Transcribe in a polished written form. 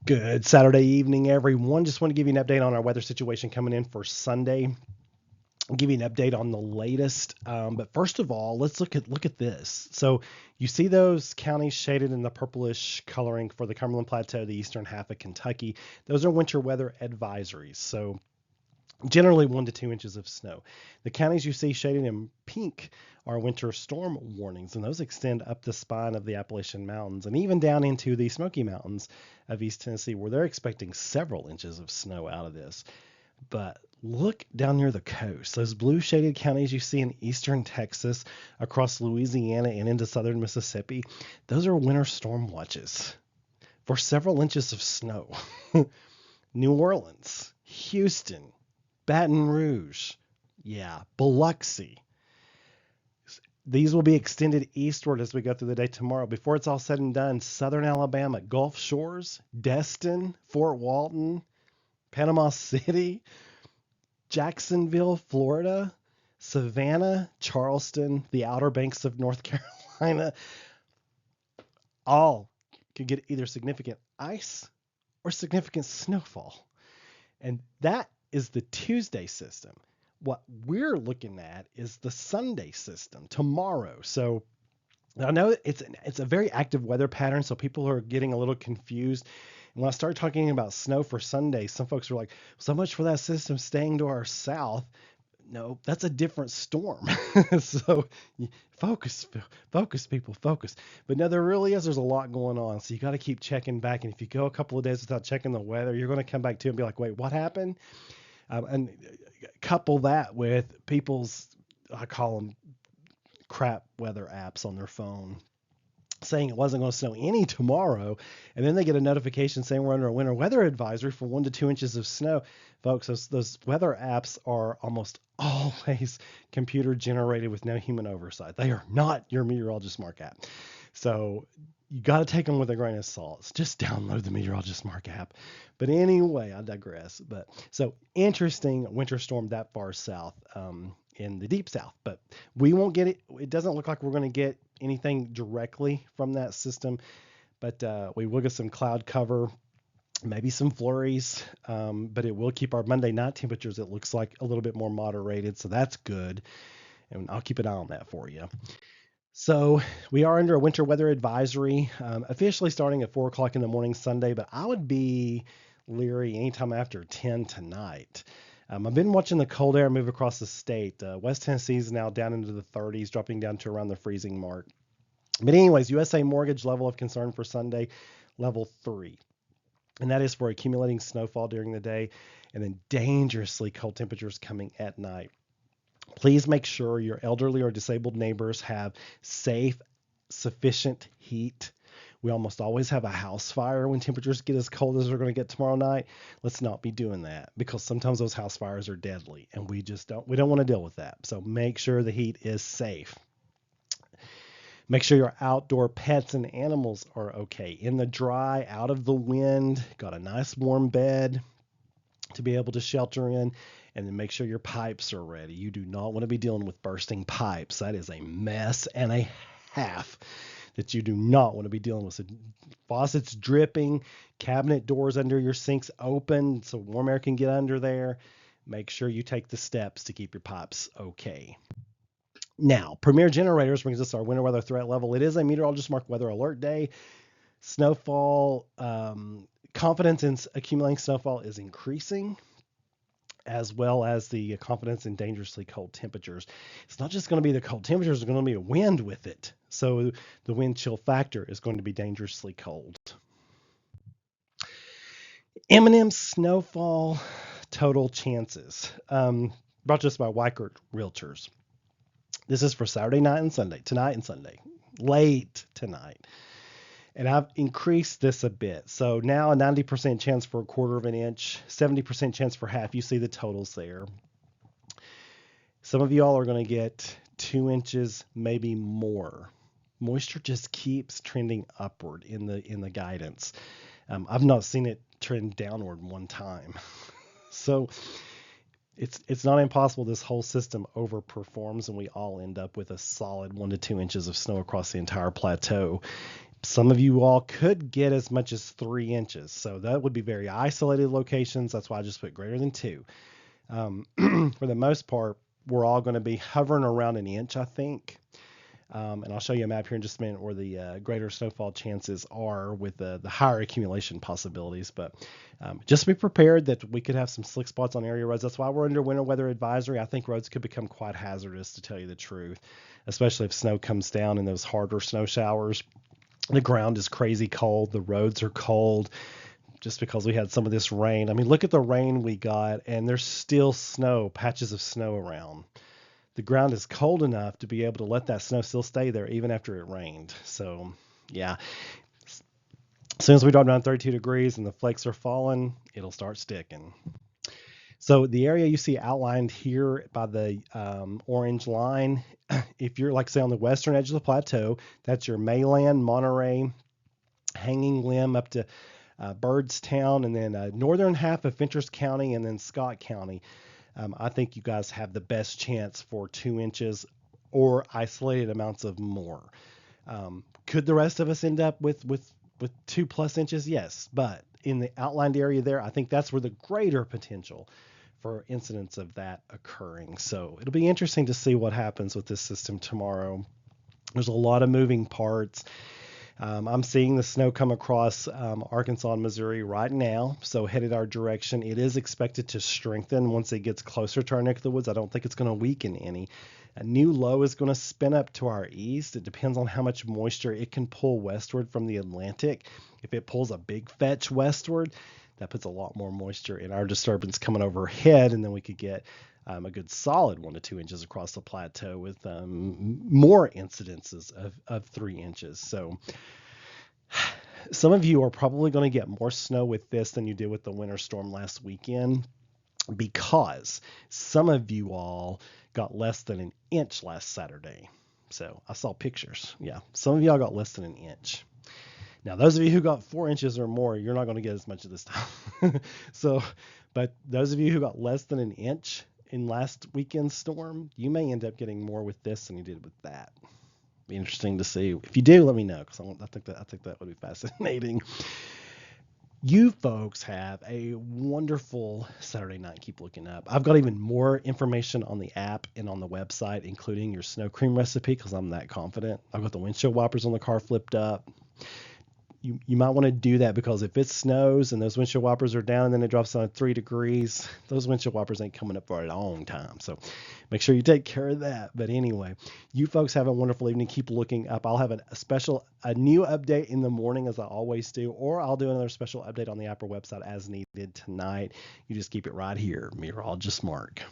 Good Saturday evening, everyone. Just want to give you an update on our weather situation coming in for Sunday. I'll give you an update on the latest. But first of all, let's look at this. So you see those counties shaded in the purplish coloring for the Cumberland Plateau, the eastern half of Kentucky. Those are winter weather advisories. So generally 1 to 2 inches of snow. The counties you see shaded in pink are winter storm warnings, and those extend up the spine of the Appalachian Mountains and even down into the Smoky Mountains of East Tennessee, where they're expecting several inches of snow out of this. But look down near the coast. Those blue shaded counties you see in eastern Texas, across Louisiana, and into southern Mississippi, those are winter storm watches for several inches of snow. New Orleans, Houston, Baton Rouge, Biloxi. These will be extended eastward as we go through the day tomorrow. Before it's all said and done, southern Alabama, Gulf Shores, Destin, Fort Walton, Panama City, Jacksonville, Florida, Savannah, Charleston, the Outer Banks of North Carolina, all could get either significant ice or significant snowfall. And that is the Tuesday system. What we're looking at is the Sunday system tomorrow. So I know it's a very active weather pattern, so people are getting a little confused. And when I started talking about snow for Sunday, some folks were like, so much for that system staying to our south. No, that's a different storm. So focus, people, focus. But no, there really is. There's a lot going on. So you got to keep checking back. And if you go a couple of days without checking the weather, you're going to come back to it and be like, wait, what happened? And couple that with people's, I call them crap weather apps on their phone, saying it wasn't going to snow any tomorrow, and then they get a notification saying we're under a winter weather advisory for 1 to 2 inches of snow. Folks, those weather apps are almost always computer generated with no human oversight. They are not your Meteorologist Mark app. So you got to take them with a grain of salt. Just download the Meteorologist Mark app. But anyway, I digress. But so interesting winter storm that far south, in the deep south, but we won't get it. It doesn't look like we're going to get anything directly from that system, but we will get some cloud cover, maybe some flurries, but it will keep our Monday night temperatures, it looks like, a little bit more moderated, so that's good, and I'll keep an eye on that for you. So we are under a winter weather advisory, officially starting at 4 o'clock in the morning Sunday, but I would be leery anytime after 10 tonight. I've been watching the cold air move across the state. West Tennessee is now down into the 30s, dropping down to around the freezing mark. But anyways, USA Mortgage level of concern for Sunday, level 3. And that is for accumulating snowfall during the day and then dangerously cold temperatures coming at night. Please make sure your elderly or disabled neighbors have safe, sufficient heat. We almost always have a house fire when temperatures get as cold as they're going to get tomorrow night. Let's not be doing that, because sometimes those house fires are deadly, and we don't want to deal with that. So make sure the heat is safe. Make sure your outdoor pets and animals are okay. In the dry, out of the wind, got a nice warm bed to be able to shelter in, and then make sure your pipes are ready. You do not want to be dealing with bursting pipes. That is a mess and a half that you do not want to be dealing with. So faucets dripping, cabinet doors under your sinks open so warm air can get under there. Make sure you take the steps to keep your pipes okay. Now, Premier Generators brings us our winter weather threat level. It is a Meteorologist Mark weather alert day. Snowfall, confidence in accumulating snowfall is increasing, as well as the confidence in dangerously cold temperatures. It's not just going to be the cold temperatures, there's going to be a wind with it. So the wind chill factor is going to be dangerously cold. Imminent snowfall total chances, brought to us by Weichert Realtors. This is for Saturday night and Sunday, tonight and Sunday, late tonight. And I've increased this a bit. So now a 90% chance for 1/4 of an inch, 70% chance for half. You see the totals there. Some of y'all are going to get 2 inches, maybe more. Moisture just keeps trending upward in the guidance. I've not seen it trend downward one time. So it's not impossible this whole system overperforms and we all end up with a solid 1 to 2 inches of snow across the entire plateau. Some of you all could get as much as 3 inches. So that would be very isolated locations. That's why I just put greater than 2. For the most part, we're all going to be hovering around an inch, I think. And I'll show you a map here in just a minute where the greater snowfall chances are with the higher accumulation possibilities. But just be prepared that we could have some slick spots on area roads. That's why we're under winter weather advisory. I think roads could become quite hazardous, to tell you the truth, especially if snow comes down in those harder snow showers. The ground is crazy cold. The roads are cold just because we had some of this rain. I mean, look at the rain we got, and there's still snow, patches of snow around. The ground is cold enough to be able to let that snow still stay there even after it rained. So, yeah, as soon as we drop down 32 degrees and the flakes are falling, it'll start sticking. So the area you see outlined here by the orange line, if you're, like, say, on the western edge of the plateau, that's your Mayland, Monterey, Hanging Limb up to Birdstown, and then northern half of Fentress County, and then Scott County. I think you guys have the best chance for 2 inches or isolated amounts of more. Could the rest of us end up with 2+ inches? Yes, but in the outlined area there, I think that's where the greater potential for incidents of that occurring. So it'll be interesting to see what happens with this system tomorrow. There's a lot of moving parts. I'm seeing the snow come across Arkansas and Missouri right now, so headed our direction. It is expected to strengthen once it gets closer to our neck of the woods. I don't think it's going to weaken any. A new low is going to spin up to our east. It depends on how much moisture it can pull westward from the Atlantic. If it pulls a big fetch westward, that puts a lot more moisture in our disturbance coming overhead, and then we could get a good solid 1 to 2 inches across the plateau with more incidences of 3 inches. So some of you are probably going to get more snow with this than you did with the winter storm last weekend, because some of you all got less than an inch last Saturday. So I saw pictures. Yeah, some of y'all got less than an inch. Now, those of you who got 4 inches or more, you're not going to get as much of this time. But those of you who got less than an inch in last weekend's storm, you may end up getting more with this than you did with that. Be interesting to see. If you do, let me know, because I think that would be fascinating. You folks have a wonderful Saturday night. Keep looking up. I've got even more information on the app and on the website, including your snow cream recipe, because I'm that confident. I've got the windshield wipers on the car flipped up. You might want to do that, because if it snows and those windshield wipers are down and then it drops down to 3 degrees, those windshield wipers ain't coming up for a long time. So make sure you take care of that. But anyway, you folks have a wonderful evening. Keep looking up. I'll have a new update in the morning, as I always do, or I'll do another special update on the app or website as needed tonight. You just keep it right here, Meteorologist Mark.